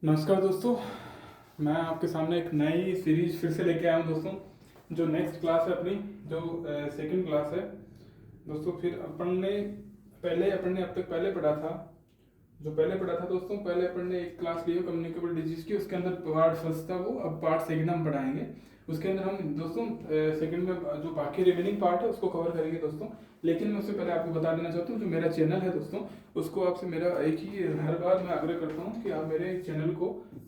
नमस्कार दोस्तों। मैं आपके सामने एक नई सीरीज फिर से लेके आया हूँ दोस्तों। जो नेक्स्ट क्लास है अपनी, जो सेकंड क्लास है दोस्तों। फिर अपन ने अब तक पहले पढ़ा था। जो पहले पढ़ा था दोस्तों, पहले अपन ने एक क्लास ली है कम्युनिकेबल डिजीज की। उसके अंदर पार्ट फर्स्ट था वो, अब पार्ट सेकंड हम पढ़ाएंगे। उसके अंदर हम दोस्तों सेकंड में जो बाकी रिमेनिंग पार्ट है उसको कवर करेंगे दोस्तों। लेकिन मैं उससे पहले आपको बता देना चाहता हूँ, जो मेरा चैनल है दोस्तों, उसको आपसे मेरा एक ही हर बार मैं आग्रह करता हूँ कि आप मेरे चैनल को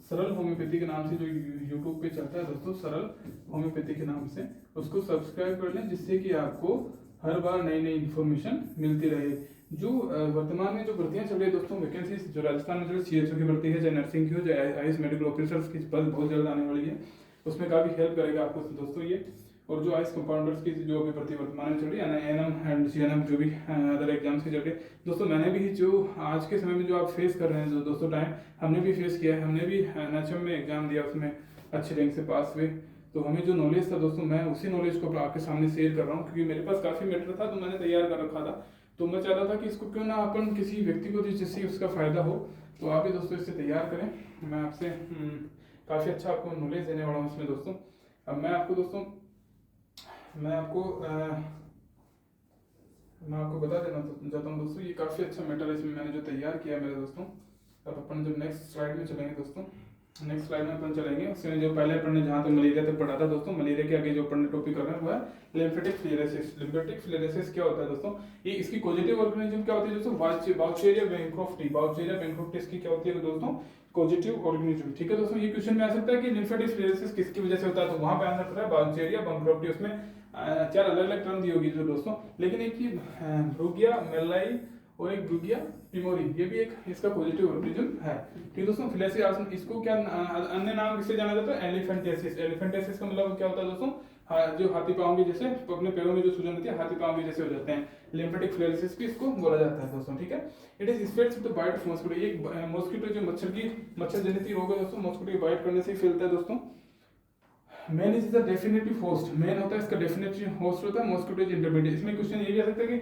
सरल होम्योपैथी के नाम से, जो यूट्यूब पे चलता है दोस्तों, सरल होम्योपैथी के नाम से, उसको सब्सक्राइब कर लें, जिससे कि आपको हर बार नई नई इन्फॉर्मेशन मिलती रहे। जो वर्तमान में जो भर्तियां चल रही है दोस्तों, वैकेंसी जो राजस्थान में जो सीएचओ की भर्ती है, चाहे नर्सिंग की हो, चाहे आईएएस मेडिकल ऑफिसर्स की पद बहुत जल्द आने वाली है, उसमें काफ़ी हेल्प करेगा आपको दोस्तों ये। और जो आईएएस कंपाउंडर्स की जो अभी भर्ती वर्तमान में चल रही है, एएनएम एंड सीएनएम, जो भी अदर एग्जाम्स की चल रही है दोस्तों, मैंने भी जो आज के समय में जो आप फेस कर रहे हैं जो दोस्तों टाइम, हमने भी फेस किया है। हमने भी एनएचएम में एग्जाम दिया, उसमें अच्छे रैंक से पास हुए। तो हमें जो नॉलेज था दोस्तों, मैं उसी नॉलेज को आपके सामने शेयर कर रहा हूँ, क्योंकि मेरे पास काफ़ी मैटर था तो मैंने तैयार कर रखा था। तो मैं चाहता था कि इसको क्यों ना अपन किसी व्यक्ति को जिससे उसका फायदा हो, तो आप भी दोस्तों इससे तैयार करें। मैं आपसे काफ़ी अच्छा आपको नॉलेज देने वाला हूँ इसमें दोस्तों। अब मैं आपको दोस्तों, मैं आपको बता देना चाहता हूँ दोस्तों, ये काफ़ी अच्छा मैटर है इसमें मैंने जो तैयार किया है मेरे दोस्तों। अब अपन जब नेक्स्ट स्लाइड में चलेंगे दोस्तों, नेक्स्ट स्लाइड में अपन चलेंगे, उसमें जो पहले अपन ने जहाँ तक मलेरिया तक पढ़ा था दोस्तों, मलेरिया के आगे जो अपन ने टॉपिक कर रहे हैं वो है लिम्फेटिक फ्लेरेसिस। लिम्फेटिक फ्लेरेसिस क्या होता है दोस्तों? ये इसकी पॉजिटिव ऑर्गेनिज्म क्या होती है दोस्तों? बाउचेरिया बैंक्रोफ्टी। बाउचेरिया बैंक्रोफ्टी इसकी क्या होती है दोस्तों? Positive organism. ठीक है दोस्तों, ये क्वेश्चन में आ सकता है कि लिम्फेटिक फ्लेरेसिस किसकी वजह से होता है, तो वहां पे आंसर है बाउचेरिया बैंक्रोफ्टी। उसमें चार अलग अलग टर्म दी होगी जो दोस्तों, लेकिन एक ही ब्रूगिया मेलाई और एक ब्रूगिया टिमोरी, ये भी एक इसका पॉजिटिव ऑर्गेनिज्म है। ठीक है दोस्तों, फिलेसियास, इसको क्या अन्य नाम किससे जाना जाता है? एलिफेंटेसिस। एलिफेंटेसिस का मतलब क्या होता है दोस्तों? जो हाथी पांव के जैसे अपने पैरों में जो सूजन होती है, हाथी पांव के जैसे हो जाते हैं। लिम्फेटिक फ्लेरेसिस भी इसको बोला जाता है दोस्तों। ठीक है, it is spreads with the bite of mosquito. एक मस्किटो जो मच्छर जनित रोग है दोस्तों, मस्किटो बाइट करने से ही फैलता है दोस्तों। Man is the definitive host. Man होता है इसका डेफिनेटिव होस्ट होता है, मॉस्किटो इज इंटरमीडिएट। इसमें क्वेश्चन ये भी आ सकता है कि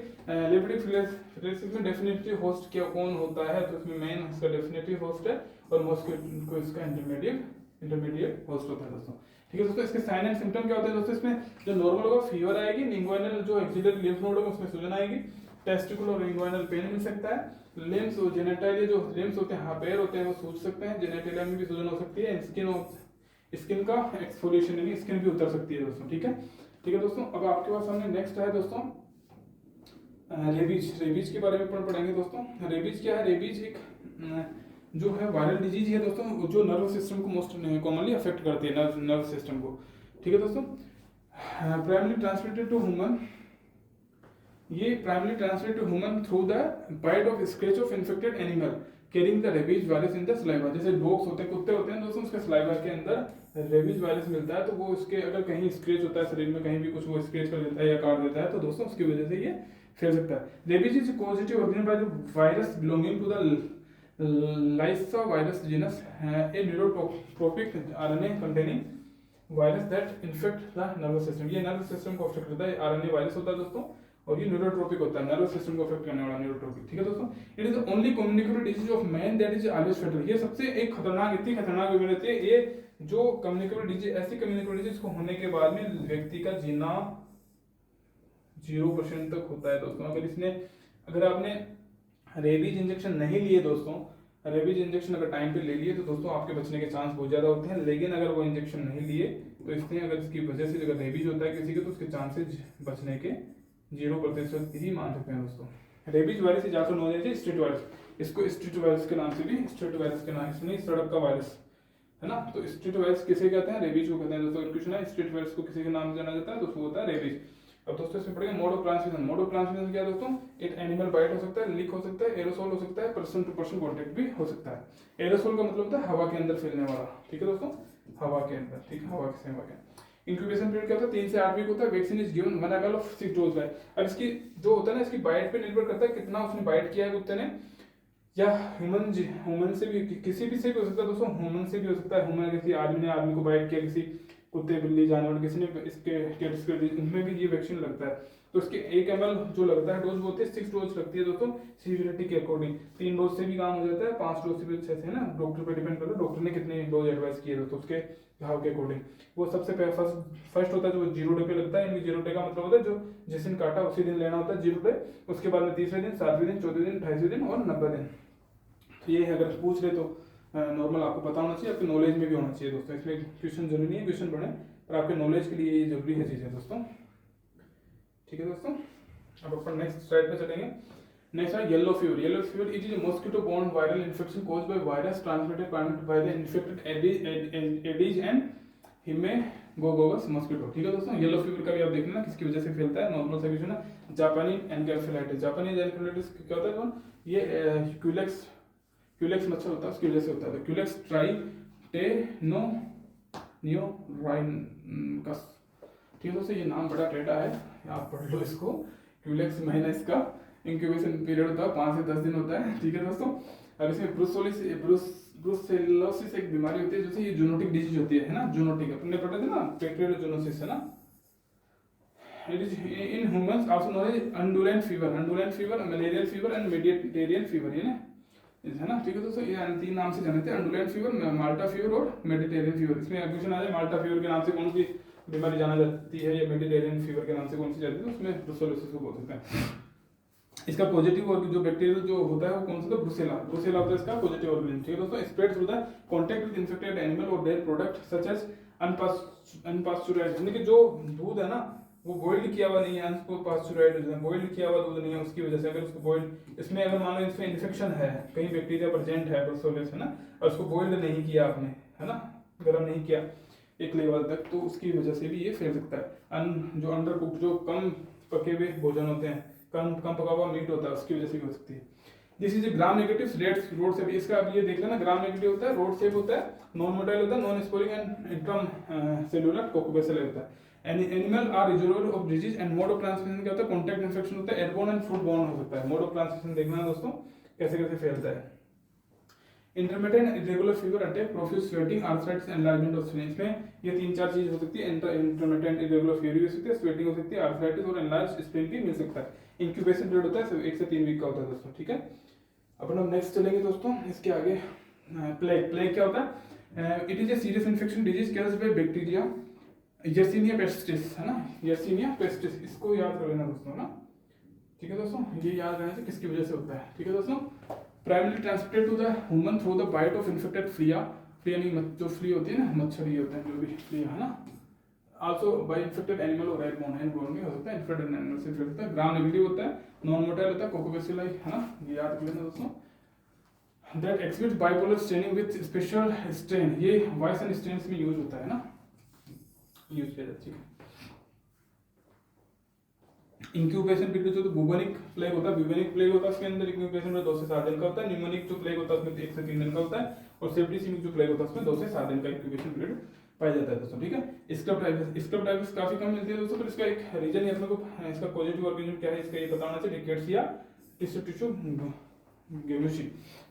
लिम्फेटिक फ्लेरेसिस में डेफिनेटिव होस्ट क्या कौन होता है, तो इसमें मैन इसका डेफिनेटिव होस्ट है और मॉस्किटो इसका इंटरमीडिएट होस्ट होता है दोस्तों। ठीक है दोस्तों, इसके साइन एंड सिम्टम क्या होते हैं दोस्तों? इसमें जो नॉर्मल होगा फीवर आएगी, इंग्वाइनल जो एक्सिलरी लिम्फ नोड होगा उसमें सूजन आएगी, टेस्टिकुलर और इंग्वाइनल पेन मिल सकता है। लिम्स और जेनेटाइलिया जो लिम्स होते हैं, पैर होते हैं, वो सूज सकते हैं। जेनेटाइलिया में भी सूजन हो सकती है। स्किन का एक्सफोलिएशन यानी स्किन भी उतर सकती है दोस्तों। ठीक है दोस्तों, अब आपके पास हमने नेक्स्ट है दोस्तों रेबीज। रेबीज के बारे में पढ़ेंगे दोस्तों। रेबीज क्या है? रेबीज एक जो है वायरल डिजीज है दोस्तों, जो नर्व सिस्टम को मोस्ट कॉमनली अफेक्ट करती है, नर्व सिस्टम को। ठीक है दोस्तों, प्राइमरी ट्रांसमिटेड टू ह्यूमन। ये primary transmitted to human through the bite of scratch of infected animal carrying the rabies virus in the saliva. जैसे डॉग्स होते हैं, कुत्ते होते हैं दोस्तों, उसके सलाइवा के अंदर रेबीज वायरस मिलता है, तो वो उसके अगर कहीं स्क्रैच होता है शरीर में, कहीं भी कुछ वो स्क्रैच कर देता है या काट देता है, तो दोस्तों उसकी वजह से ये फैल सकता है। Rabies is positive organism by the virus belonging to the lyssa virus genus, a neurotropic RNA containing virus that infect the nervous system. ये नर्वस सिस्टम को अफेक्ट करता है, आरएनए वायरस होता है दोस्तों, और ये न्यूरोट्रोपिक होता है, नर्वस सिस्टम को अफेक्ट करने वाला न्यूरोट्रोपिक। ठीक है दोस्तों, it is the only communicable disease of man that is always fatal. ये सबसे एक खतरनाक, इतनी खतरनाक बीमारी होती है ये, जो कम्युनिकेबल डिजीज, ऐसी कम्युनिकेबल डिजीज को होने के बाद में व्यक्ति का जीना 0% तक होता है दोस्तों। अगर आपने रेबीज इंजेक्शन नहीं लिए दोस्तों, रेबीज इंजेक्शन अगर टाइम पे ले लिए तो दोस्तों आपके बचने के चांस बहुत ज्यादा होते हैं। लेकिन अगर वो इंजेक्शन नहीं लिए तो इसमें अगर इसकी वजह से अगर रेबीज होता है किसी के, तो उसके चांसेस बचने के 0% ही मान सकते हैं दोस्तों। Rabies virus is also known as street virus. इसको स्ट्रीट वायरस के नाम से भी, स्ट्रीट वायरस के नाम, इसमें सड़क का वायरस है ना, तो स्ट्रीट वायरस किसे कहते हैं? रेबीज को कहते हैं दोस्तों। क्वेश्चन है स्ट्रीट वायरस को किसी के नाम से जाना जाता है, तो वो होता है रेबीज। अब दोस्तों इसमें पढ़ेंगे mode of transmission. Mode of transmission क्या है दोस्तों? एक एनिमल बाइट हो सकता है, लीक हो सकता है, एरोसोल हो सकता है, पर्सन टू पर्सन कॉन्टेक्ट भी हो सकता है। एरोसोल का मतलब होता है हवा के अंदर फैलने वाला। ठीक है दोस्तों, हवा के अंदर, ठीक है, हवा के इंक्यूबेशन पीरियड क्या होता है? 3 से 8 वीक होता है। Vaccine is given 1 ml of 6 dose by. अब इसकी जो होता है ना, इसकी बाइट पे निर्भर करता है कितना उसने बाइट किया है कुत्ते ने, या ह्यूमन से भी, किसी भी से भी हो सकता है दोस्तों। ह्यूमन से भी हो सकता है, ह्यूमन किसी आदमी ने को बाइट किया, किसी कुत्ते बिल्ली जानवर किसी ने, इसके कैट्स के इनमें भी ये वैक्सीन लगता है। तो इसके 1 ml जो लगता है डोज वो होती है 6 डोज लगती है दोस्तों सीवियरिटी के अकॉर्डिंग। 3 डोज से भी काम हो जाता है, 5 डोज से भी अच्छे से है ना, डॉक्टर पे डिपेंड करता है डॉक्टर ने कितने डोज एडवाइस किए दोस्तों उसके घाव के अकॉर्डिंग। वो सबसे फर्स्ट होता है जो 0 डे पे लगता है, यानी 0 डे का मतलब होता है जो जिस दिन काटा उसी दिन लेना होता है 0 डे। उसके बाद में तीसरे दिन, 7वें दिन, 14वें दिन, 28वें दिन और 90 दिन। तो ये अगर पूछ रहे तो नॉर्मल आपको पता होना चाहिए, आपके नॉलेज में भी होना चाहिए दोस्तों। इसमें क्वेश्चन जरूरी नहीं है क्वेश्चन बने, पर आपके नॉलेज के लिए ये जरूरी है चीजें दोस्तों। ठीक है दोस्तों, अब अपन नेक्स्ट स्लाइड पे चलेंगे। नेक्स्ट है yellow fever. Yellow fever it is mosquito borne viral infection caused by virus transmitted by the infected aedes and haemagogus mosquito. ठीक है दोस्तों, येलो फीवर का भी आप देखना किसकी वजह से फैलता है। नॉर्मल सा क्वेश्चन है, जापानी एनकेफेलाइटिस। जापानी एनकेफेलाइटिस क्या होता है, ये क्यूलेक्स मच्छर होता है उसकी वजह से होता है। क्यूलेक्स ट्राइटेनोनियोराइनकस। ठीक है दोस्तों, ये नाम बड़ा टेढ़ा है, आप पढ़ लो इसको। क्यूलेक्स महीना इसका इंक्यूबेशन पीरियड होता है 5 से 10 दिन होता है। ठीक है दोस्तों, अब इसमें ब्रुसेलोसिस एक बीमारी होती है, जैसे ये जूनोटिक डिजीज होती है ना, जूनोटिक अपने पढ़े थे ना, बैक्टीरियल जूनोसिस है ना। It is in humans also known as undulant fever, malarial fever and Mediterranean fever, ये ना है ना। ठीक है दोस्तों, ये 3 नाम से जानते हैं, अंडुलेंट फीवर, माल्टा फीवर और मेडिटेरियन फीवर। इसमें क्वेश्चन आ जाए माल्टा फीवर के नाम से कौन सी बीमारी जाना जाती है, या मेडिटेरियन फीवर के नाम से कौन सी जाती है, उसमें ब्रुसेलोसिस को बोल सकते हैं। इसका पॉजिटिव और जो बैक्टीरियल जो होता है वो कौन सा होता है, ब्रुसेला होता है इसका पॉजिटिव ऑर्गेनिज्म। ठीक है दोस्तों, स्प्रेड्स होता है कांटेक्ट विद इन्फेक्टेड एनिमल और देयर प्रोडक्ट सच एज अनपास्चुराइज्ड, यानी कि जो दूध है ना वो बॉइल्ड किया हुआ नहीं है, अनपास्चुराइज्ड बॉइल्ड किया हुआ दूध नहीं है, उसकी वजह से अगर उसको बॉइल्ड, इसमें अगर मान लो इसमें इन्फेक्शन है, कहीं बैक्टीरिया प्रेजेंट है ब्रुसेलोसिस है ना, और उसको बॉइल्ड नहीं किया आपने है ना, गर्म नहीं किया एक लेवल तक, तो उसकी वजह से भी ये फैल सकता है। जो अंडर कुक, जो कम पके हुए भोजन होते हैं, कम पका हुआ मीट होता है, उसकी वजह से भी हो सकती है। This is gram negative rod shape. इसका अब ये देख लेना, ग्राम नेगेटिव होता है, रोड शेप होता है, नॉन मोटाइल होता है, non sporing and intracellular coccobacilli होता है। Animal are reservoir of disease and mode of transmission क्या होता है, कॉन्टैक्ट इन्फेक्शन होता है, एयरबोर्न एंड फूड बोर्न हो सकता है। मोड ऑफ ट्रांसमिशन देखना है दोस्तों कैसे कैसे फैलता है। Intermittent irregular fever attack, profuse sweating, arthritis, enlargement of skin. इसमें ये 3-4 चीज हो सकती है। इंटरमिटेंट इरेगुलर फीवर भी हो सकती है, स्वेटिंग हो सकती है, आर्थराइटिस और एनलार्ज स्किन भी मिल सकता है। इंक्यूबेशन पीरियड होता है 1 से 3 वीक का होता है दोस्तों। ठीक है, अपन अब नेक्स्ट चलेंगे दोस्तों इसके आगे। प्लेग क्या होता है, it is a serious infection disease caused by bacteria Yersinia pestis है ना, यर्सीनिया पेस्टिस, इसको याद कर लेना दोस्तों ना। ठीक है दोस्तों, ये याद रहना चाहिए किसकी वजह से होता है। ठीक है दोस्तों, primary transmitted to the human through the bite of infected flea यानी जो फ्ली होती है ना, मच्छर ये होता है जो भी फ्लिया है ना, आल्सो बाय इन्फेक्टेड एनिमल और एयरबोर्न भी हो सकता है, इन्फेक्टेड एनिमल से फैल सकता है। ग्राम नेगेटिव होता है, नॉन मोटाइल होता है, कोकोबैसिलाई है ना, ये याद कर लेना दोस्तों। That exhibits bipolar staining with special strain, ये वाइसन स्ट्रेन्स में यूज होता है ना, यूज किया जाता है। इंक्यूबेशन पीरियड जो बुबोनिक प्लेग होता है, ब्यूबेनिक प्लेग होता है, उसके अंदर इंक्यूबेशन 2 से 7 दिन का होता है। न्यूमोनिक जो प्लेग होता है उसमें 1 से 3 दिन का होता है, और सेप्टिसिमिक जो प्लेग होता है उसमें 2 से 7 दिन का इंक्यूबेशन पीरियड पाया जाता है दोस्तों। ठीक है, स्क्रब टाइफस काफी कम मिलती है दोस्तों, पर इसका एक रीजन है अपने को, इसका पॉजिटिव ऑर्गेनिज्म क्या है इसका ये पता होना चाहिए, रिकेट्सिया टिश्यू गेमुशी।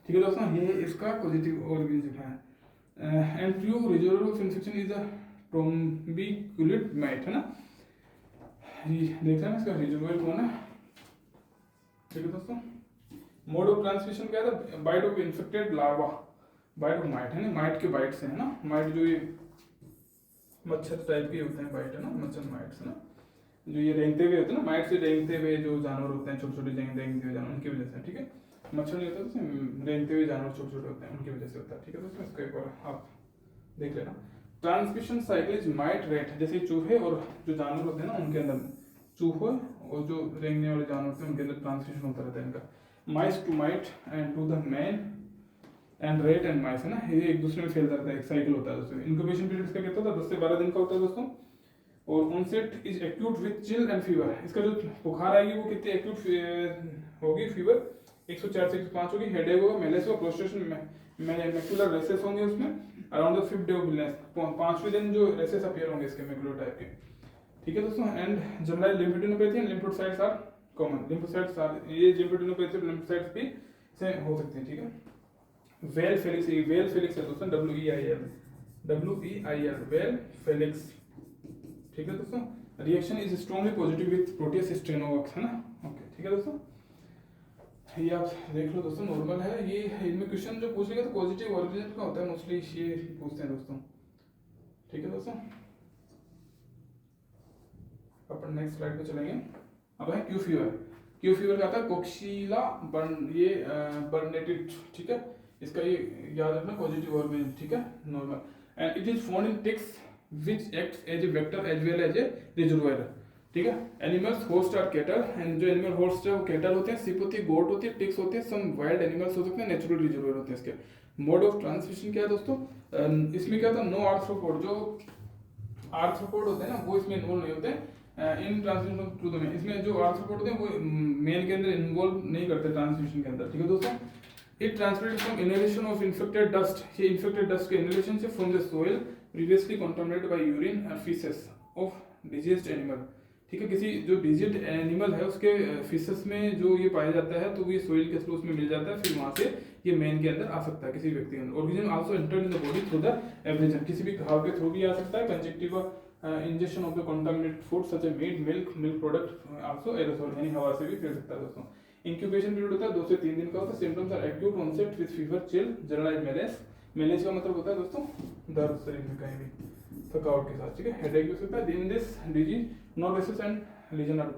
ठीक है दोस्तों, ये इसका पॉजिटिव ऑर्गेनिज्म है। And few reservoir of infection is a trombiculid mite है ना, देख रहे हैं इसका रिजर्वोयर कौन है। ठीक है दोस्तों, मोड ऑफ ट्रांसमिशन क्या है, bite of infected larva, bite of mite है ना, माइट के बाइट से है ना, माइट जो ये मच्छर टाइप के होते हैं, बाइट है ना, मच्छर माइट है ना, जो ये रेंगते हुए होते हैं ना, माइट से रेंगते हुए जो जानवर होते हैं, छोटे छोटे रेंगते हुए जानवर, उनकी वजह से। ठीक है, मच्छर नहीं होता तो रेंगते हुए जानवर छोटे छोटे होते हैं, उनकी वजह से होता है। ठीक है दोस्तों, इसका एक बार आप देख लेना। Transmission cycle is might rate, जैसे चूहे और जो जानवर होते हैं ना उनके अंदर, चूहे और जो रेंगने वाले जानवर होते हैं उनके अंदर ट्रांसमिशन होता रहता है इनका। Mice to mite and to the man and rat and mice है ना, ये एक दूसरे में फैलता रहता है, एक साइकिल होता है दोस्तों। इंक्यूबेशन पीरियड इसका कितना होता है, 10 से 12 दिन का होता है दोस्तों। और onset is acute with chill and fever, इसका जो बुखार आएगी वो कितनी एक्यूट होगी, फीवर 104 से 105 होगी, हेडेक होगा, मेलेस होगा, प्रोस्ट्रेशन मैक्युलर रेसेस होंगे उसमें around the 5th day of illness, 5वें दिन जो रेसेस अपीयर होंगे इसके मैक्युलर टाइप के। ठीक है दोस्तों, and general lymphadenopathy and lymphocytes are common, lymphocytes are, ये लिम्फेडिनोपैथी और लिम्फोसाइट्स भी से हो सकते हैं। ठीक है, वेल फेलिक्स है दोस्तों, WEIL वेल फेलिक्स। ठीक है दोस्तों, reaction is strongly positive with proteus strain OX, है ना। ओके ठीक है दोस्तों, ये आप देख लो दोस्तों, नॉर्मल है ये। इनमें क्वेश्चन जो पूछेगा तो पॉजिटिव ऑर्गेनिज्म का होता है मोस्टली, ये पूछते हैं दोस्तों। ठीक है दोस्तों, अपन नेक्स्ट स्लाइड पे चलेंगे। अब है क्यू फीवर। क्यू फीवर का आता है कोक्सीला बर्नेटिट, ठीक है। इसका ये याद रखना, पॉजिटिव ऑर्गेनिज्म, ठीक है, normal. And it is found in ticks which acts as a vector as well as a reservoir, ठीक है। Animals host are cattle, and जो एनिमल होस्ट है वो कैटल होते हैं, सिप होती है, गोट होती है, टिक्स होते हैं, सम वाइल्ड एनिमल्स हो सकते हैं, नेचुरल रिजर्वायर होते हैं इसके। मोड ऑफ ट्रांसमिशन क्या है दोस्तों, इसमें क्या होता है, नो आर्थ्रोपोड, जो आर्थ्रोपोड होते हैं ना वो इसमें इन्वॉल्व नहीं होते इन ट्रांसमिशन थ्रू द मेन। इसमें जो आर्थ्रोपोड होते हैं वो मेन के अंदर इन्वॉल्व नहीं करते ट्रांसमिशन के अंदर, ठीक है दोस्तों। It transmitted from inhalation of infected dust, ये इन्फेक्टेड डस्ट के इनहेलेशन से from the soil previously contaminated by urine and feces of diseased animal, ठीक है। किसी जो डिजीज्ड एनिमल है उसके फीसेस में जो ये पाया जाता है तो ये सोइल के थ्रू उसमें मिल जाता है, फिर वहां से ये मेन के अंदर आ सकता है किसी व्यक्ति के अंदर। Organism also entered in the body through the abrasion, किसी भी घाव के थ्रू भी आ सकता है। Conjunctiva injection of the contaminated food such as meat, milk product, also aerosol, यानी हवा से भी फैल सकता है दोस्तों। इंक्यूबेशन पीरियड होता है 2 से 3 दिन का होता है। Symptoms are acute onset with fever, chill, generalized malaise. Malaise का मतलब होता है दोस्तों दर्द शरीर में कहीं भी थकावट के साथ, ठीक है। हेडेक भी हो सकता है। In this disease no rashes and lesion are,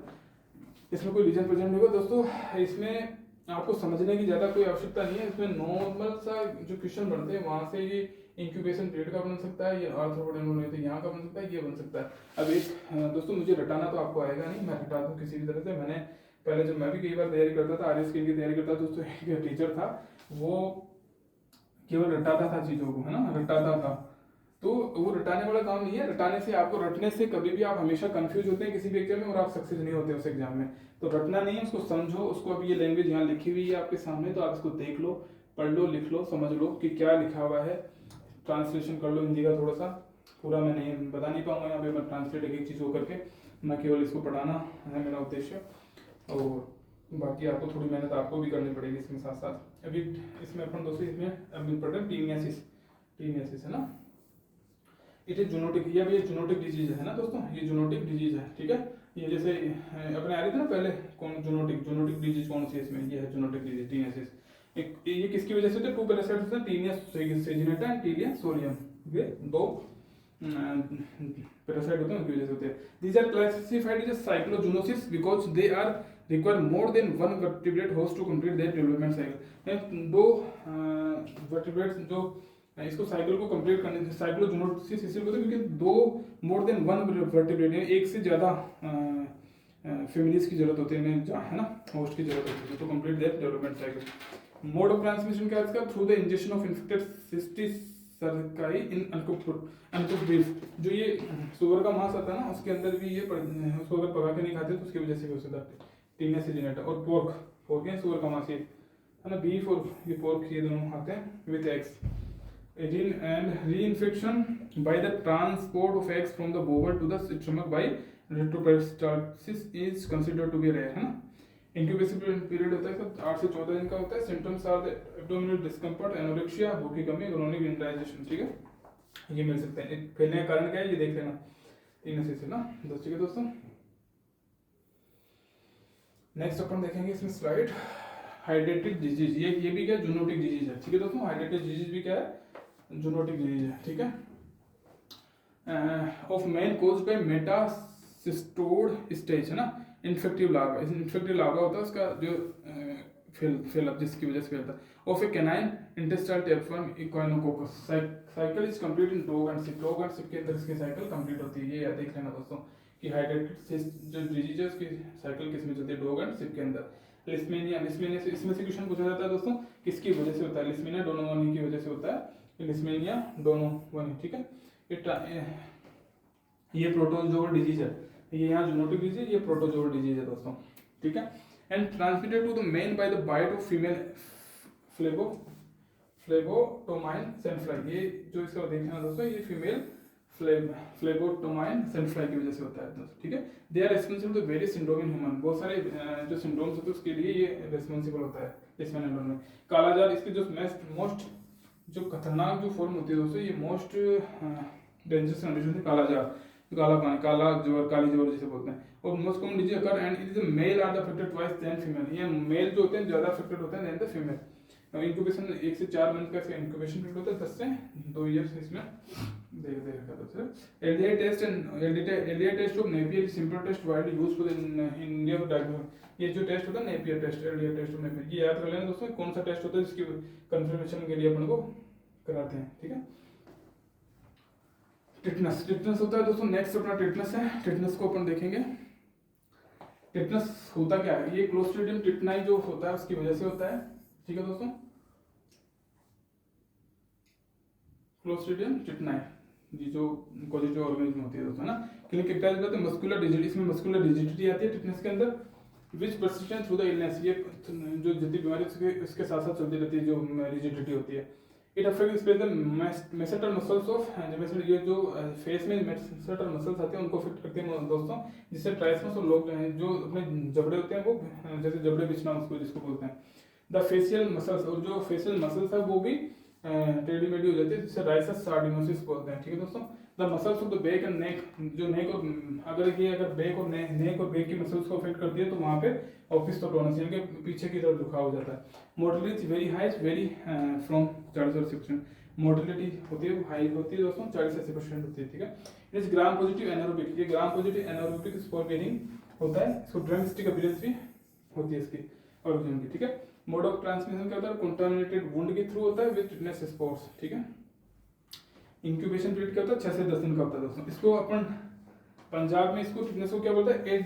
इसमें कोई लीजन प्रेजेंट नहीं होगा दोस्तों। इसमें आपको समझने की ज्यादा कोई आवश्यकता नहीं है। इसमें नॉर्मल सा जो क्वेश्चन बनते हैं वहां से ये इंक्यूबेशन पीरियड का बन सकता है, ये आर्थ्रोपोड एनिमल यहाँ का बन सकता है, ये बन सकता है। अब एक दोस्तों मुझे रटाना तो आपको आएगा नहीं, मैं रटा दूं किसी भी तरह से। मैंने पहले जब मैं भी कई बार तैयारी करता था, आरएस की तैयारी करता था दोस्तों, एक टीचर था वो केवल रटाता था चीजों को, है ना, रटाता था। तो वो रटाने वाला काम नहीं है। रटाने से आपको, रटने से कभी भी आप हमेशा कंफ्यूज होते हैं किसी भी एग्जाम में और आप सक्सेस नहीं होते उस एग्जाम में। तो रटना नहीं है, उसको समझो। उसको अब ये लैंग्वेज यहाँ लिखी हुई है आपके सामने, तो आप इसको देख लो, पढ़ लो, लिख लो, समझ लो कि क्या लिखा हुआ है, ट्रांसलेशन कर लो हिंदी का थोड़ा सा। पूरा मैं नहीं बता नहीं पाऊंगा यहाँ पे, मैं ट्रांसलेट एक चीज़ हो करके, मैं केवल इसको पढ़ाना है मेरा उद्देश्य, और बाकी आपको थोड़ी मेहनत आपको भी करनी पड़ेगी इसमें साथ साथ। अभी इसमें अपन दोस्तों इसमें अभी पढ़ रहे हैं टीनियासिस, है ना। इट इज जूनोटिक, ये भी जूनोटिक डिजीज है ना दोस्तों, ये जूनोटिक डिजीज है, ठीक है। ये जैसे अपने आ रही थी ना पहले, कौन जूनोटिक डिजीज कौन सी है इसमें, ये है जूनोटिक डिजीज टीनियासिस। ये किसकी वजह से होता है, टू पैरासाइट्स होते हैं, Taenia saginata and Taenia solium, ये दो पैरासाइट होते हैं, उनकी वजह से होते हैं। These are classified as cyclozoonosis because they are require more than one vertebrate host to complete their development cycle. दो वर्टिब्रेट्स जो इसको साइकिल को कंप्लीट करने, साइक्लोजूनोसिस इसलिए होता है क्योंकि दो मोर देन वन वर्टिब्रेट, एक से ज्यादा फैमिलीज की जरूरत होती है, है ना, होस्ट की जरूरत होती है to complete their development cycle. Mode of transmission क्या है इसका, through the injection of infected cysticercus in uncooked beef. जो ये सुअर का मांस आता है ना, उसके अंदर भी ये उसको अगर पका के नहीं खाते तो उसकी वजह से भी हो सकता है टीनिया सेजिनेटा। और पोर्क है सुअर का मांस, ये है ना, बीफ और ये पोर्क, ये दोनों आते हैं with eggs. And reinfection by the transport of eggs from the bovine to the stomach by retroperistalsis is considered to be rare, है ना। इंक्यूबेशन पीरियड होता है 8 से 14 दिन का होता है। Symptoms are the abdominal discomfort, anorexia, भूख की कमी, क्रोनिक इंडाइजेशन, ठीक है, ये मिल सकते हैं। फैलने का कारण क्या है ये देख लेना, टीनियासिस है ना दोस्तों। ठीक है दोस्तों, नेक्स्ट अपन देखेंगे इसमें स्लाइड, हाइड्रेटेड डिजीज। ये भी क्या, जूनोटिक डिजीज है, ठीक है दोस्तों। हाइड्रेटेड डिजीज भी क्या है, जूनोटिक डिजीज है, ठीक है। Of man caused by metacestode stage, है ना, इन्फेक्टिव लार्वा। इन्फेक्टिव लार्वा होता है उसका जो फेल जिसकी वजह से फैलता है। Of a canine intestinal tapeworm echinococcus. Cycle is complete in dog and sheep. Dog and sheep के अंदर इसकी साइकिल कंप्लीट होती है। ये याद देख लेना दोस्तों कि हाइड्रेटेड जो डिजीज है उसकी साइकिल किसमें चलती है, डॉग एंड सिप के अंदर। लिस्मेनिया से इसमें से क्वेश्चन पूछा जाता है दोस्तों, किसकी वजह से होता है, लिस्मेनिया डोनोवनी की वजह से होता है, लिस्मेनिया डोनोवनी, ठीक है। ये प्रोटोजोअल डिजीज है, ये यहाँ जूनोटिक डिजीज, ये प्रोटोजोअल डिजीज है दोस्तों, ठीक है। And transmitted to the man by the bite of female phlebotomine sandfly. ये जो इसका देखना दोस्तों, ये फीमेल फ्लेबोटोमाइन सैंडफ्लाई की वजह से होता है दोस्तों, ठीक है। They are responsible to various syndrome in human. बहुत सारे जो सिंड्रोम्स होते हैं उसके लिए ये रिस्पांसिबल होता है इसमें में। कालाजार इसकी जो मोस्ट जो खतरनाक जो फॉर्म होती है दोस्तों, ये मोस्ट डेंजरस कंडीशन है कालाजार। काला पानी, काला ज्वर, काली ज्वर जिसे बोलते हैं। और most common disease occur and it is male are the affected twice then female, ये मेल जो होते हैं ज्यादा अफेक्टेड होते हैं देन द फीमेल। इंक्यूबेशन 1 से 4 मंथ का इसका इंक्यूबेशन पीरियड होता है, 10 से 2 इयर्स इसमें LDI test and LDI test of Napier simple test widely used in India diagnosis. ये जो टेस्ट होता है Napier test, LDI test of Napier, ये याद कर लेना दोस्तों कौन सा टेस्ट होता है, इसकी कंफर्मेशन के लिए अपन को कराते हैं, ठीक है। टिटनस, टिटनस होता है दोस्तों, नेक्स्ट अपना टिटनस है। टिटनस को अपन देखेंगे। टिटनस होता क्या है, ये क्लोस्ट्रीडियम टिटनाई जो होता है उसकी वजह से होता है, ठीक है दोस्तों। क्लोस्ट्रीडियम टिटनाई ये जो कॉलेज ऑर्गेनिज्म होती है दोस्तों ना, क्लिनिकल टाइप होता है मस्कुलर डिजिटी, इसमें मस्कुलर डिजिटी आती है टिटनस के अंदर, विच परसिस्टेंट थ्रू द इलनेस, ये जो जितनी बीमारी उसके साथ साथ चलती रहती है जो रिजिडिटी होती है। It affect specially masseter muscles of, ये जो फेस में मेसेटल मसल्स आते हैं उनको अफेक्ट करते हैं दोस्तों, जिससे ट्राइसमस और लोग जो अपने जबड़े होते हैं वो जैसे जबड़े बिछना उसको जिसको बोलते हैं। द फेशियल मसल्स, और जो फेशियल मसल्स है वो भी टेढ़ी मेढ़ी हो जाती है, जिससे राइसस सार्डिनोसिस बोलते हैं, ठीक है दोस्तों। The muscles of the back and neck, जो नेक और अगर बैक और नेक और बैक की मसल्स को अफेक्ट करती है तो वहाँ पे ऑपिस्थोटोनस यानी कि पीछे की तरफ झुकाव हो जाता है। Mortality very high, very from 40-80%, mortality होती है हाई होती है दोस्तों, 40-80% होती है, ठीक है। It is gram positive anaerobic, ये gram positive anaerobic spore bearing होता है, इसको ड्रमस्टिक अपीयरेंस भी होती है इसकी ऑर्गेनिज्म की, ठीक है। मोड ऑफ ट्रांसमिशन क्या होता है, कंटामिनेटेड वुंड के थ्रू होता है विद टिटनस स्पॉट्स, ठीक है। इंक्यूबेशन पीरियड क्या होता है 6 से 10 दिन का होता है दोस्तों। इसको अपन पंजाब में इसको टिटनस को क्या बोलते हैं,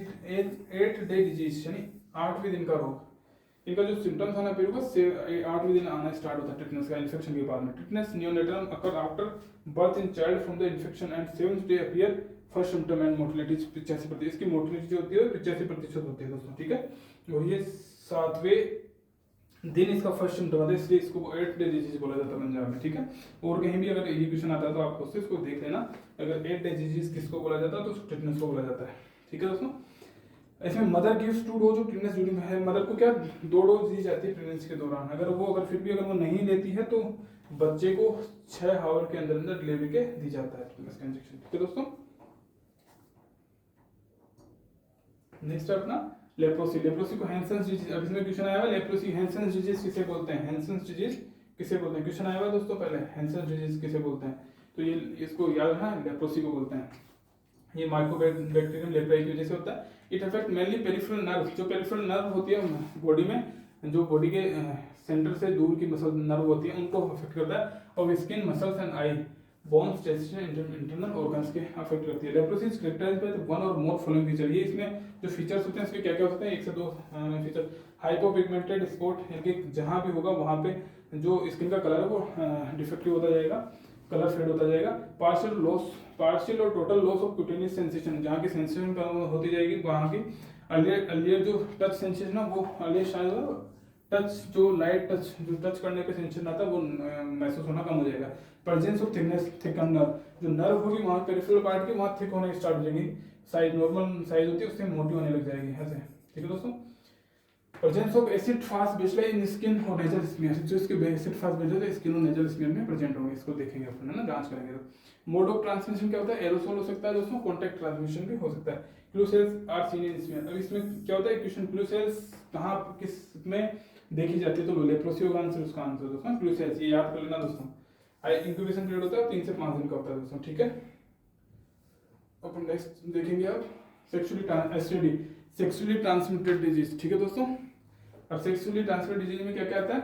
8 डे डिजीज, यानी 8वें दिन का रोग। इनका जो सिम्टम्स आना पीरियड होगा 8वें दिन आना स्टार्ट होता है टिटनस का इन्फेक्शन के बाद में। Tetanus neonatal occur after birth in child from the infection and 7th day appear first symptom and mortality 85%, इसकी मोर्टेलिटी जो होती है 85% होती है दोस्तों, ठीक है। और ये 7वें दिन इसका फर्स्ट सिम्टम आता है, इसलिए इसको 8 डे डिजीज बोला जाता है पंजाब में, ठीक है। और कहीं भी अगर ये क्वेश्चन आता है तो आप उससे इसको देख लेना, अगर 8 डे डिजीज किसको बोला जाता है तो टिटनस को बोला जाता है, ठीक है दोस्तों। इसमें mother gives 2 dose of tetanus during है, मदर को क्या 2 डोज दी जाती है प्रेगनेंसी के दौरान। अगर फिर भी वो नहीं लेती है तो बच्चे को 6 आवर के अंदर अंदर डिलीवरी के दी जाता है टिटनस का इंजेक्शन, ठीक है दोस्तों। नेक्स्ट अपना लेप्रोसी, लेप्रोसी को हैंसेंस डिजीज, अब इसमें क्वेश्चन आया हुआ लेप्रोसी हैंसेंस डिजीज किसे बोलते हैं, हैंसेंस डिजीज किसे बोलते हैं, क्वेश्चन आया हुआ दोस्तों पहले, हैंसेंस डिजीज किसे बोलते हैं, तो ये इसको याद रखना लेप्रोसी को बोलते हैं। ये माइकोबैक्टीरियम लेप्राई की वजह से होता है। It affect mainly peripheral nerve, जो पेरिफेरल नर्व होती है बॉडी में, जो बॉडी के सेंटर से दूर की मसल नर्व होती है उनको अफेक्ट करता है, और skin muscles and eye bones internal organs के अफेक्ट करती है। Leprosy is characterized by one or more following feature, ये इसमें जो फीचर्स होते हैं इसके क्या क्या होते हैं, 1 से 2 फीचर। हाइपोपिगमेंटेड स्पॉट, यानी कि जहाँ भी होगा वहाँ पे जो स्किन का कलर है वो डिफेक्टिव होता जाएगा, कलर फेड होता जाएगा। पार्शियल और total loss of cutaneous sensation, जहाँ की सेंसेशन होती जाएगी वहाँ की अलियर जो टच सेंसेशन है वो अलियर शायद टच जो लाइट टच जो टच करने पे सेंसेशन आता है वो महसूस होना कम हो जाएगा। Presence of thickness thicken nerve, जो नर्व होगी वहाँ पेरिफेरल पार्ट की वहाँ थिक होने स्टार्ट हो जाएगी, साइज नॉर्मल साइज होती है उससे मोटी होने लग जाएगी ऐसे, ठीक है दोस्तों। Presence of acid fast baseline in skin और नेजल स्मीयर, जो इसके एसिड फास्ट बेस है स्किन और नेजल स्मीयर में प्रेजेंट होंगे, इसको देखेंगे अपन है ना, जांच करेंगे। तो मोड ऑफ ट्रांसमिशन क्या होता है, एरोसोल हो सकता है दोस्तों, कॉन्टैक्ट ट्रांसमिशन भी हो सकता है। Clue cells are seen in smear, अब इसमें क्या होता है क्वेश्चन, क्लू सेल्स कहाँ किस में देखी जाती है, तो लेप्रोसी होगा आंसर, उसका आंसर दोस्तों क्लू सेल्स, ये याद कर लेना दोस्तों। इंक्यूबेशन पीरियड होता है 3 से 5 दिन का होता है दोस्तों, ठीक है। अपन नेक्स्ट देखेंगे अब सेक्सुअली ट्रांसमिटेड डिजीज, ठीक है दोस्तों। अब सेक्सुअली ट्रांसमिटेड डिजीज में क्या क्या आता है,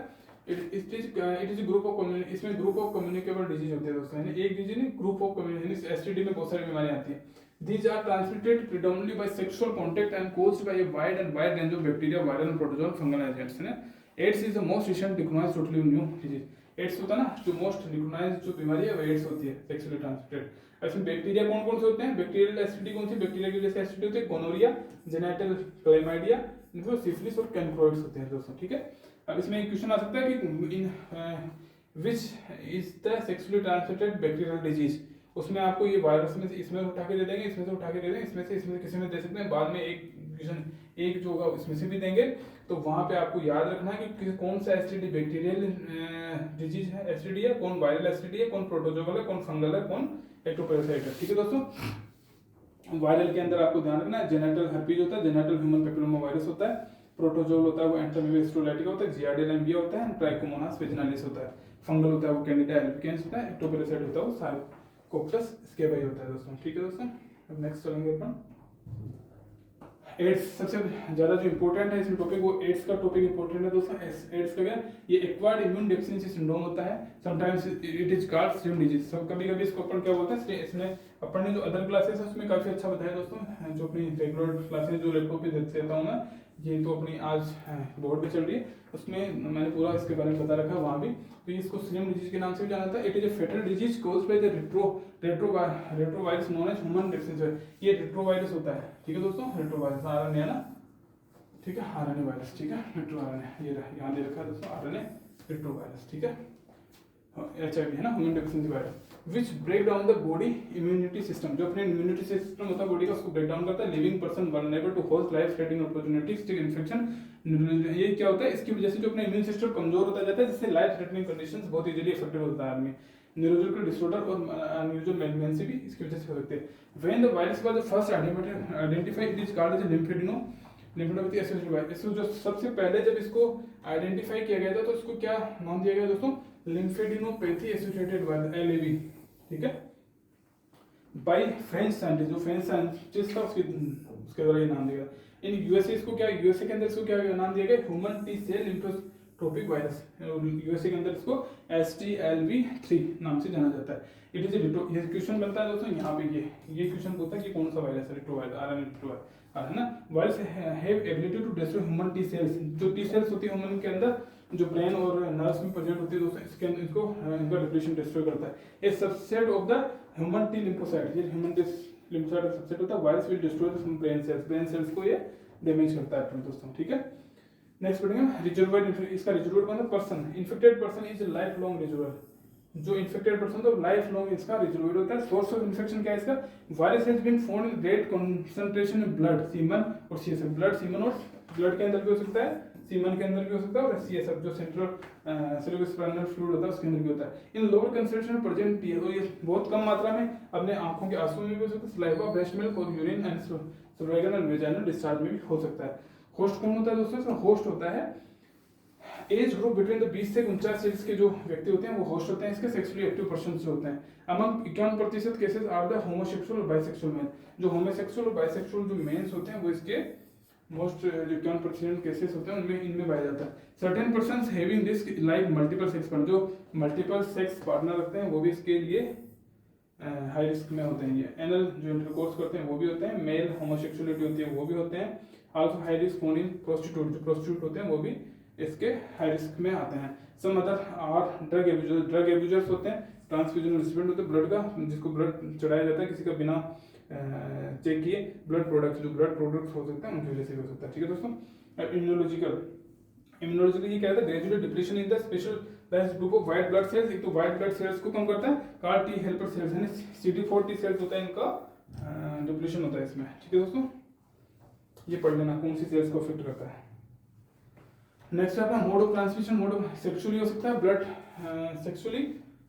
it is group of community, इसमें ग्रुप ऑफ कम्युनिकेबल डिजीज होते हैं दोस्तों, यानी एक डिजीज नहीं ग्रुप ऑफ कम्युनिटी, एसटीडी में बहुत सारी बीमारियां आती हैं। These are transmitted predominantly by sexual contact and caused by a wide range of bacteria, viral and protozoan fungal agents. AIDS is the most recent recognized totally new disease. AIDS होता है ना, जो मोस्ट रिकॉग्नाइज्ड जो बीमारी है वो ads होती है सेक्सुअली ट्रांसमिटेड। इसमें बैक्टीरिया कौन कौन से होते हैं, बैक्टीरियल एसिडिटी कौन सी, बैक्टीरिया की जैसे एसिडिटी होती है गोनोरिया, जेनिटल क्लैमाइडिया, इनको सिफिलिस और कैनक्रोइड्स होते हैं दोस्तों, ठीक है। अब इसमें एक क्वेश्चन आ सकता है कि in which is the sexually transmitted bacterial disease, उसमें आपको ये वायरस में से इसमें उठा के दे देंगे, इसमें से उठा के दे देंगे, इसमें से किसी में दे सकते हैं, बाद में एक क्वेश्चन एक जो होगा उसमें से भी देंगे। तो वहां पे आपको याद रखना है कि कौन सा एसटीडी बैक्टीरियल डिजीज है, एसटीडी है, कौन वायरल एसटीडी है, कौन प्रोटोजोअल है, कौन फंगल है, कौन एक्टोपैरासाइट है, ठीक है दोस्तों। वायरल के अंदर आपको ध्यान रखना है, जेनेटल हर्पीज होता है, जेनेटल ह्यूमन पेपिलोमा वायरस होता है, प्रोटोजोल होता है वो एंटोमीविया स्टोलाइटिका होता है, जियार्डिया लैम्बिया होता है, ट्राइकोमोनास वेजिनालिस होता है, फंगल होता है वो कैंडिडा एल्बिकेंस होता है, एक्टोपेरासाइट होता है वो सार्कोप्टस स्केबाई होता है दोस्तों। ठीक है दोस्तों, अब नेक्स्ट चलेंगे अपन एड्स। सबसे ज्यादा जो इंपॉर्टेंट है इसमें टॉपिक वो एड्स का टॉपिक इंपॉर्टेंट है दोस्तों। एड्स का क्या, ये एक्वायर्ड इम्यून डेफिशिएंसी सिंड्रोम होता है, sometimes it is called slim disease. सब कभी कभी इसको अपन क्या बोलते हैं, इसमें अपन ने जो अदर क्लासेस है उसमें काफी अच्छा बताया दोस्तों, जो अपनी रेगुलर क्लासेस जो लैपटॉप पे देता हूँ मैं, ये तो अपनी आज बोर्ड पे चल रही है, उसमें मैंने पूरा इसके बारे में बता रखा है वहाँ भी। तो इसको स्लिम डिजीज के नाम से भी जाना जाता है। It is a fatal disease caused by the retrovirus known as human deficiency. ये रेट्रोवायरस होता है, ठीक है दोस्तों, रेट्रोवायरस आरएनए है ना, ठीक है, आरएनए वायरस, ठीक है, रेट्रो आरएनए, ये यहाँ दे रखा है दोस्तों, आरएनए रेट्रोवायरस, ठीक है, HIV है ना, human deficiency virus, which break down the body immunity system. जो अपने इम्यूनिटी सिस्टम होता है बॉडी का, उसको ब्रेक डाउन करता है। Living person vulnerable to host life threatening opportunities to infection. ये क्या होता है, इसकी वजह से जो अपना इम्यून सिस्टम कमजोर होता जाता है, जिससे लाइफ थ्रेटनिंग कंडीशंस बहुत इजीली अफेक्टेड होता है आदमी। न्यूरोलॉजिकल डिसऑर्डर और न्यूरोलॉजिकल मैलिग्नेंसी भी इसकी वजह से हो सकते हैं। When the virus was first identified it is called as lymphadeno lymphadenopathy associated virus. इसको जो सबसे पहले जब इसको आइडेंटिफाई किया गया था तो इसको क्या नाम दिया गया दोस्तों, लिम्फेडिनोपैथी एसोसिएटेड वायरस, LAV, ठीक है, बाय फ्रेंच साइंटिस्ट। जो फ्रेंच साइंटिस्ट था उसके द्वारा ये नाम दिया गया। इन यूएसए इसको क्या, यूएसए के अंदर इसको क्या नाम दिया गया, human T cell lymphotropic virus. USA के अंदर इसको STLV3 नाम से जाना जाता है। इट इज ये क्वेश्चन बनता है दोस्तों यहाँ पे, ये क्वेश्चन पूछता है कि कौन सा वायरस है, रेट्रोवायरस, आरएनए रेट्रोवायरस है ना। Virus have ability to destroy human T cells. जो टी सेल्स होती है ह्यूमन के अंदर, जो ब्रेन और नर्व्स में प्रेजेंट होती है दोस्तों, इसके अंदर इसको इनका डिप्लीशन डिस्ट्रॉय करता है। A subset of the human T lymphocyte, ये ह्यूमन टी लिम्फोसाइट का सबसेट होता है। Virus will destroy the brain cells को ये डैमेज करता है दोस्तों, ठीक है। नेक्स्ट पढ़ेंगे रिजर्वर। इसका रिजर्वर मतलब person, infected person is life long reservoir. जो इन्फेक्टेड पर्सन तो लाइफ लॉन्ग इसका रिजर्वर होता है। सोर्स ऑफ इन्फेक्शन क्या है इसका, virus has been found in great concentration in blood, semen और सीएसएफ। ब्लड, सीमन और ब्लड के अंदर भी हो सकता है, सीमन के अंदर भी हो सकता है, और सीएसएफ जो सेंट्रल सेरेब्रोस्पाइनल फ्लूइड होता है उसके अंदर भी होता है। इन लोअर कंसंट्रेशन प्रेजेंट, तो ये बहुत कम मात्रा में अपने आंखों के आंसू में भी हो सकता है, सलाइवा, ब्रेस्ट मिल्क और urine and cervical and vaginal discharge में भी हो सकता है। होस्ट कौन होता है दोस्तों, इसका होस्ट होता है एज ग्रुप बिटवीन द 20 से 49 ईयर्स के जो व्यक्ति होते हैं वो होस्ट होते हैं इसके। सेक्सुअली एक्टिव पर्सन जो होते हैं, among 51% cases are the homosexual और बाइसेक्सुअल मैन। जो होमोसेक्सुअल और बाइसेक्सुअल जो मेंस होते हैं वो इसके मोस्ट जो 51% केसेस होते हैं उनमें इनमें पाया जाता है। Certain persons having risk like multiple sex partner, जो मल्टीपल सेक्स पार्टनर रखते हैं वो भी इसके लिए हाई रिस्क में होते हैं। ये एनल जो इंटरकोर्स करते हैं वो भी होते हैं, मेल होमोसेक्सुअलिटी होती है वो भी होते हैं। Also high risk phone in prostitute, जो प्रोस्टिट्यूट होते हैं वो भी इसके हाई रिस्क में आते हैं। Some other are drug abusers, drug abusers होते हैं, ट्रांसफ्यूजन रिसिपिएंट होते हैं ब्लड का, जिसको ब्लड चढ़ाया जाता है किसी का बिना चेक किए। ब्लड प्रोडक्ट्स, जो ब्लड प्रोडक्ट्स हो सकते हैं उनकी वजह से भी हो सकता है, ठीक है दोस्तों। इम्यूनोलॉजिकल ये क्या है, gradual depletion in the special group of white blood cells. एक तो व्हाइट ब्लड सेल्स को कम करता है, कार टी हेल्पर सेल्स यानी CD4 टी सेल्स होता है, इनका डिप्लीशन होता है इसमें, ठीक है दोस्तों। ये पढ़ लेना कौन सी सेल्स को अफेक्ट करता है। नेक्स्ट है अपना mode of transmission. Mode of sexually हो सकता है, ब्लड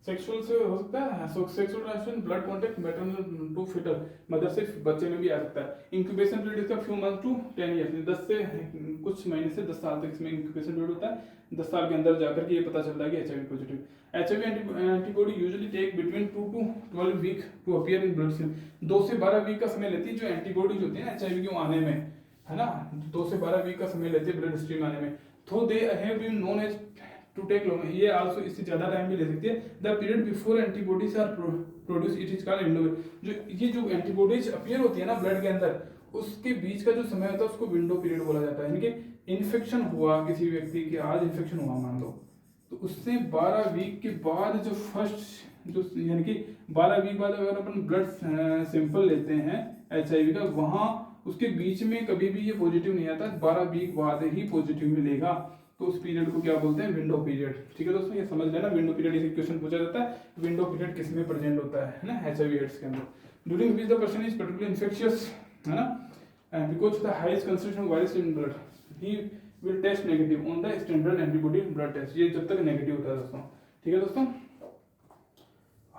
सेक्सुअल से हो सकता है, sexual transmission blood contact maternal to fetal, mother से बच्चे में भी आ सकता है। इंक्यूबेशन पीरियड इसका फ्यू मंथ टू 10 ईयर्स, 10 से कुछ महीने से 10 साल तक इसमें इंक्यूबेशन पीरियड होता है। 10 साल के अंदर जाकर के ये पता चलता है कि HIV positive. HIV antibody usually take between 2 to 12 week to appear in blood cell. 2 से 12 वीक का समय लेती है जो एंटीबॉडीज होती है HIV के आने में, है ना, 2 से 12 वीक का समय लेती है ब्लड स्ट्रीम आने में। तो they have been known as to take long, ये आल्सो इससे ज्यादा टाइम भी ले सकती है। The period before antibodies are produce it is called window. जो एंटीबॉडीज अपीयर होती है ना ब्लड के अंदर, उसके बीच का जो समय होता है उसको विंडो पीरियड बोला जाता है। यानी कि इन्फेक्शन हुआ किसी व्यक्ति के, आज इन्फेक्शन हुआ मान लो, तो उससे 12 वीक के बाद जो फर्स्ट जो यानी कि 12 वीक बाद अगर अपन ब्लड सैंपल लेते हैं HIV का, वहां उसके बीच में कभी भी ये पॉजिटिव नहीं आता, 12 वीक बाद ही पॉजिटिव मिलेगा। तो उस पीरियड को क्या बोलते हैं, विंडो पीरियड, ठीक है दोस्तों। ये समझ लेना, विंडो पीरियड इसे क्वेश्चन पूछा जाता है, विंडो पीरियड किस में प्रेजेंट होता है ना, HIV एड्स के अंदर। During which the person is particularly infectious, है ना, because the highest concentration of virus in blood, he will test negative on the standard antibody blood test. ये जब तक नेगेटिव होता है दोस्तों, ठीक है दोस्तों।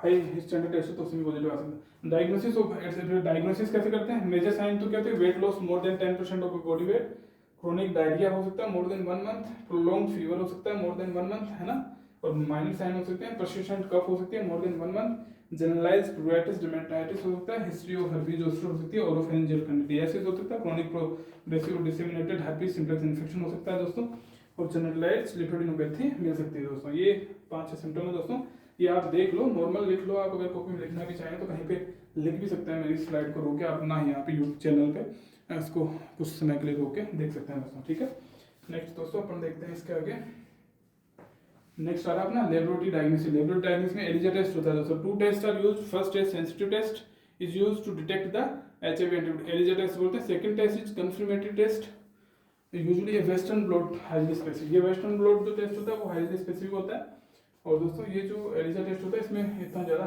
हाई स्टैंडर्ड टेस्ट है तो उसमें पॉजिटिव आ सकता है। डायग्नोसिस कैसे करते हैं? मेजर साइन तो क्या होते हैं? Weight loss more than 10% of body weight, chronic diarrhoea हो सकता है more than 1 month, prolong fever हो सकता है मोर देन 1 मंथ, है ना, और माइनर साइन हो सकते हैं, परसिस्टेंट कफ हो सकती है more than 1 month, generalised pruritus dermatitis हो सकता है, हिस्ट्री ऑफ हर्पीज जोस्टर हो सकती है, ओरोफेरिंजियल कैंडिडियासिस हो सकता है, chronic progressive disseminated herpes simplex infection हो सकता है दोस्तों, और जनरलाइज्ड लिम्फोडेनोपैथी मिल सकती है दोस्तों। ये 5-6 सिम्टम है दोस्तों, ये आप देख लो, नॉर्मल लिख लो, आप अगर कॉपी में लिखना भी चाहें तो कहीं पे लिख भी सकते हैं, मेरी स्लाइड को रोक के आप ना यहाँ पे यूट्यूब चैनल पे इसको कुछ समय के लिए रोक के देख सकते हैं दोस्तों, ठीक है। नेक्स्ट दोस्तों अपन देखते हैं इसके आगे। नेक्स्ट आ रहा है अपना लेबोरेटरी डायग्नोसिस। लेबोरेटरी डायग्नोसिस में एलिजा टेस्ट होता है दोस्तों। 2 test are used. First test sensitive test is used to detect the HIV antibody, ELISA test बोलते हैं। Second test is confirmatory test, usually western blot highly specific. ये western blot जो test होता है वो हाईली स्पेसिफिक होता है, और दोस्तों ये जो एलिजा टेस्ट होता है इसमें इतना ज़्यादा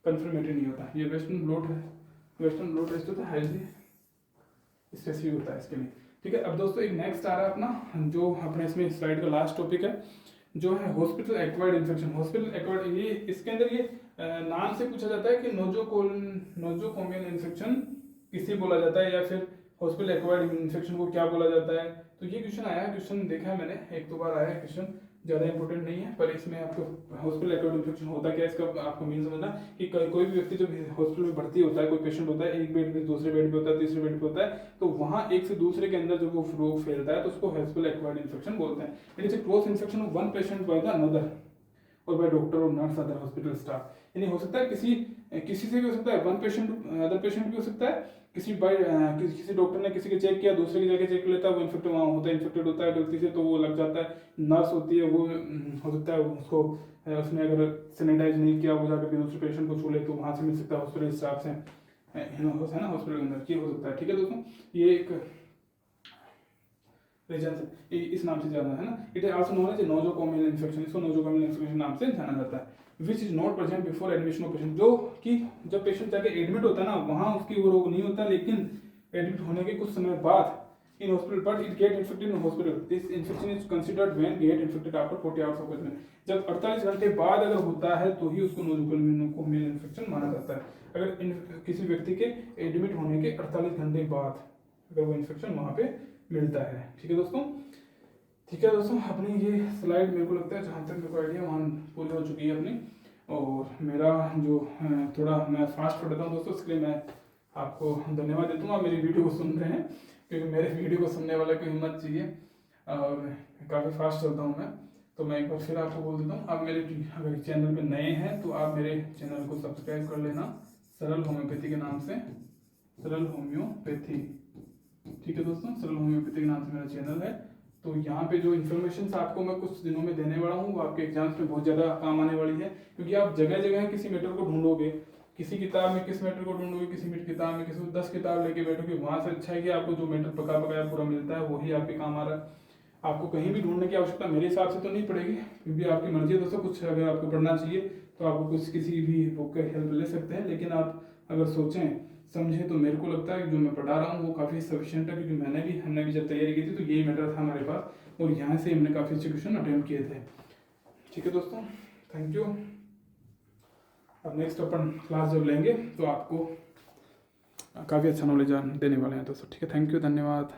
कंफर्मेटरी नहीं होता। ये वेस्टर्न ब्लॉट टेस्ट होता है, हाईली स्पेसिफिक होता है इसके लिए, ठीक है। अब दोस्तों एक नेक्स्ट आ रहा है अपना, जो अपने इसमें स्लाइड का लास्ट टॉपिक है, जो है hospital acquired infection. Hospital acquired, ये इसके अंदर ये नाम से पूछा जाता है कि नोजोकोमियल इन्फेक्शन किसे बोला जाता है, या फिर हॉस्पिटल एक्वायर्ड इन्फेक्शन को क्या बोला जाता है। तो ये क्वेश्चन आया है, क्वेश्चन देखा है मैंने, 1-2 बार आया है क्वेश्चन, ज़्यादा इंपॉर्टेंट नहीं है, पर इसमें आपको हॉस्पिटल एक्वायर्ड इन्फेक्शन होता क्या है इसका आपको मीन समझना कि कोई भी व्यक्ति जब हॉस्पिटल में भर्ती होता है, कोई पेशेंट होता है, एक बेड पे दूसरे बेड पे होता है, तीसरे बेड पे होता है, तो वहाँ एक से दूसरे के अंदर जब वो रोग फैलता है तो उसको हॉस्पिटल एक्वायर्ड इन्फेक्शन बोलते हैं। It is A cross infection of one patient by the another और बाय डॉक्टर और नर्स अदर हॉस्पिटल स्टाफ। यानी हो सकता है किसी से भी हो सकता है, वन पेशेंट अदर पेशेंट भी हो सकता है, किसी डॉक्टर ने किसी के चेक किया, दूसरे की जाके चेक कर लेता है, वो इन्फेक्टेड होता है गलती से, तो वो लग जाता है। नर्स होती है, वो हो सकता है उसको उसने अगर सैनिटाइज नहीं किया, वो जाकर दूसरे पेशेंट को छू ले, तो वहाँ से मिल सकता है हॉस्पिटल स्टाफ से, है ना, हॉस्पिटल के अंदर ये हो सकता है, ठीक है दोस्तों। ये एक रीजन इस नाम से जाना है ना। It is also known as nosocomial infection, इसको नोजोकोमियल इन्फेक्शन नाम से जाना जाता है। Which is not present before admission of patient, जो कि जब पेशेंट जाके एडमिट होता है ना, वहाँ उसकी वो रोग नहीं होता, लेकिन एडमिट होने के कुछ समय बाद in hospital, but it get infected in hospital. This infection is considered when get infected after 40 hours of present. जब 48 घंटे बाद अगर होता है तो ही उसको नोजोकोमियल इन्फेक्शन माना जाता है। अगर किसी व्यक्ति के एडमिट होने के 48 घंटे बाद अगर वो इन्फेक्शन वहाँ पे मिलता है, ठीक है दोस्तों। ठीक है दोस्तों, अपनी ये स्लाइड मेरे को लगता है जहाँ तक मेरे को आइडिया वहाँ पूरी हो चुकी है अपनी, और मेरा जो थोड़ा मैं फास्ट पढ़ देता हूँ दोस्तों, इसके लिए मैं आपको धन्यवाद देता हूँ। आप मेरी वीडियो को सुन रहे हैं, क्योंकि मेरे वीडियो को सुनने वाले को हिम्मत चाहिए, और काफ़ी फास्ट चलता हूँ मैं, तो मैं एक बार फिर आपको बोल देता हूँ, आप मेरे अगर चैनल पे नए हैं तो आप मेरे चैनल को सब्सक्राइब कर लेना, सरल होम्योपैथी के नाम से, सरल होम्योपैथी, ठीक है दोस्तों, सरल होम्योपैथी के नाम से मेरा चैनल है। तो यहाँ पे जो इन्फॉर्मेशन आपको मैं कुछ दिनों में देने वाला हूँ, वो आपके एग्जाम्स में बहुत ज़्यादा काम आने वाली है, क्योंकि आप जगह जगह किसी मैटर को ढूंढोगे, किसी किताब में किस मैटर को ढूंढोगे, किसी किताब में किसी 10 किताब लेके बैठोगे, वहाँ से अच्छा है कि आपको जो मैटर पका पकाया पूरा मिलता है वही आपके काम आ रहा है। आपको कहीं भी ढूंढने की आवश्यकता मेरे हिसाब से तो नहीं पड़ेगी, क्योंकि आपकी मर्जी है दोस्तों, कुछ अगर आपको पढ़ना चाहिए तो आपको कुछ किसी भी बुक का हेल्प ले सकते हैं, लेकिन आप अगर सोचें समझें तो मेरे को लगता है कि जो मैं पढ़ा रहा हूँ वो काफ़ी सफिशिएंट है, क्योंकि हमने भी जब तैयारी की थी तो यही मैटर था हमारे पास, और यहाँ से हमने काफ़ी अच्छे क्वेश्चन अटेम्प्ट किए थे। ठीक है दोस्तों, थैंक यू। अब नेक्स्ट अपन क्लास जब लेंगे तो आपको काफ़ी अच्छा नॉलेज देने वाले हैं दोस्तों, ठीक है। थैंक यू, धन्यवाद।